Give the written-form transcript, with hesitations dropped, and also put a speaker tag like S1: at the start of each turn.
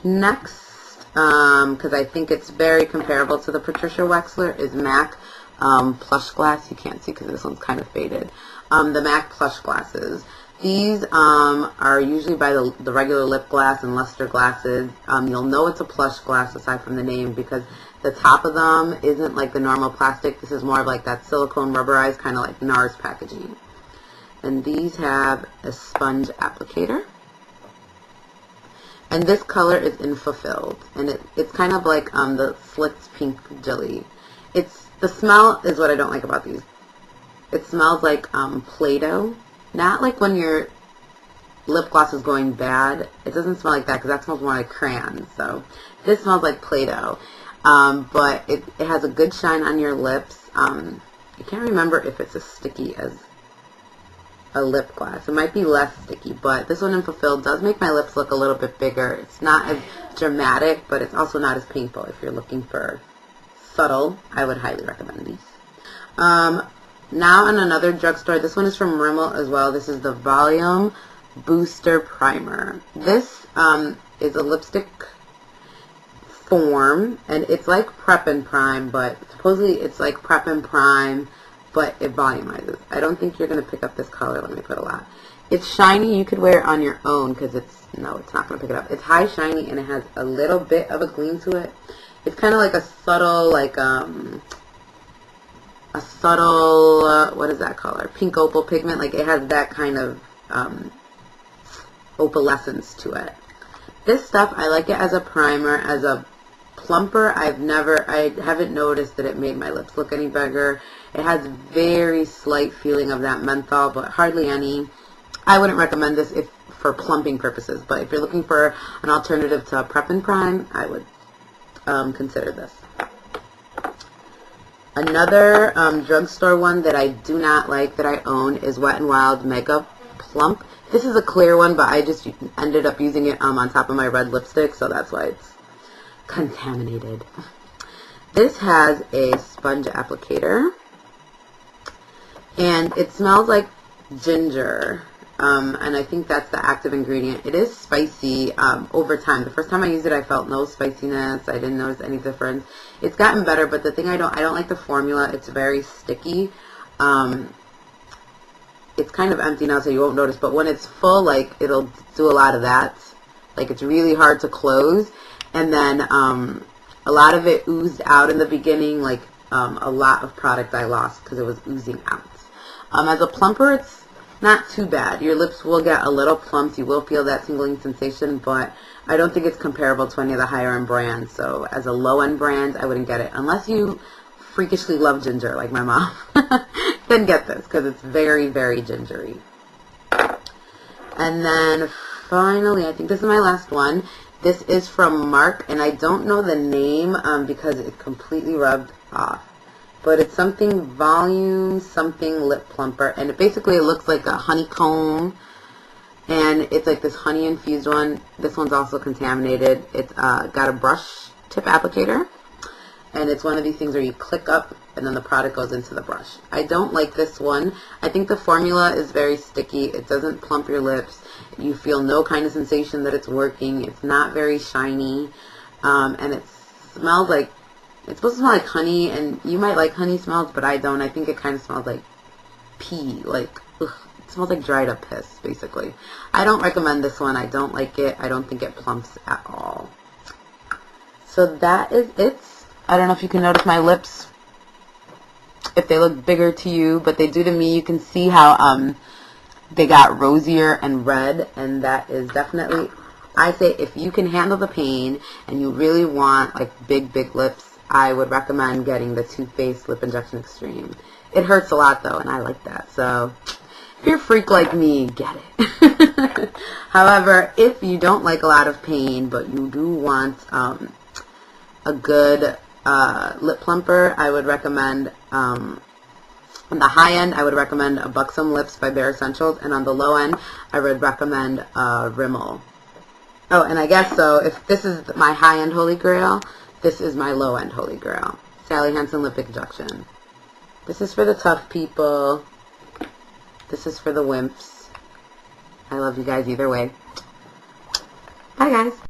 S1: Next, because I think it's very comparable to the Patricia Wexler, is MAC Plush Glass. You can't see because this one's kind of faded. The MAC Plush Glasses. These are usually by the regular lip glass and luster glasses. You'll know it's a plush glass aside from the name because the top of them isn't like the normal plastic. This is more of like that silicone rubberized, kind of like NARS packaging. And these have a sponge applicator. And this color is in Fulfilled. And it's kind of like the slicked pink jelly. The smell is what I don't like about these. It smells like Play-Doh. Not like when your lip gloss is going bad. It doesn't smell like that because that smells more like crayons. So this smells like Play-Doh. But it has a good shine on your lips. I can't remember if it's as sticky as a lip gloss. It might be less sticky, but this one in Fulfilled does make my lips look a little bit bigger. It's not as dramatic, but it's also not as painful. If you're looking for subtle, I would highly recommend these. Now in another drugstore, this one is from Rimmel as well. This is the Volume Booster Primer. This is a lipstick form, and it's like Prep and Prime, but supposedly it's like Prep and Prime, but it volumizes. I don't think you're going to pick up this color. Let me put a lot. It's shiny. You could wear it on your own because it's not going to pick it up. It's high shiny, and it has a little bit of a gleam to it. It's kind of like a subtle, like what is that color? Pink opal pigment. Like it has that kind of opalescence to it. This stuff, I like it as a primer. As a plumper, I haven't noticed that it made my lips look any bigger. It has very slight feeling of that menthol, but hardly any. I wouldn't recommend this for plumping purposes, but if you're looking for an alternative to Prep and Prime, I would consider this. Another drugstore one that I do not like that I own is Wet n Wild Mega Plump. This is a clear one, but I just ended up using it on top of my red lipstick, so that's why it's contaminated. This has a sponge applicator, and it smells like ginger, and I think that's the active ingredient. It is spicy over time. The first time I used it, I felt no spiciness. I didn't notice any difference. It's gotten better, but the thing I don't like the formula. It's very sticky. It's kind of empty now, so you won't notice, but when it's full, like, it'll do a lot of that. Like, it's really hard to close, and then a lot of it oozed out in the beginning, like a lot of product I lost because it was oozing out. As a plumper, it's not too bad. Your lips will get a little plumped. You will feel that tingling sensation, but I don't think it's comparable to any of the higher end brands. So as a low end brand, I wouldn't get it unless you freakishly love ginger like my mom. Then get this because it's very, very gingery. And then finally, I think this is my last one. This is from Mark, and I don't know the name because it completely rubbed off. But it's something volume, something lip plumper, and it looks like a honeycomb, and it's like this honey infused one. This one's also contaminated. It's got a brush tip applicator, and it's one of these things where you click up and then the product goes into the brush. I don't like this one. I think the formula is very sticky. It doesn't plump your lips. You feel no kind of sensation that it's working. It's not very shiny, and it smells like, it's supposed to smell like honey, and you might like honey smells, but I don't. I think it kind of smells like pee, like, ugh, it smells like dried up piss, basically. I don't recommend this one. I don't like it. I don't think it plumps at all. So that is it. I don't know if you can notice my lips, if they look bigger to you, but they do to me. You can see how they got rosier and red, and that is definitely, I say, if you can handle the pain and you really want like big lips, I would recommend getting the Too Faced Lip Injection Extreme. It hurts a lot though, and I like that. So if you're a freak like me, get it. However, if you don't like a lot of pain, but you do want a good lip plumper, I would recommend, on the high end, I would recommend a Buxom Lips by Bare Essentials, and on the low end, I would recommend Rimmel. Oh, and I guess so, if this is my high-end Holy Grail, this is my low-end Holy Grail. Sally Hansen Lip Injection. This is for the tough people. This is for the wimps. I love you guys either way. Bye, guys.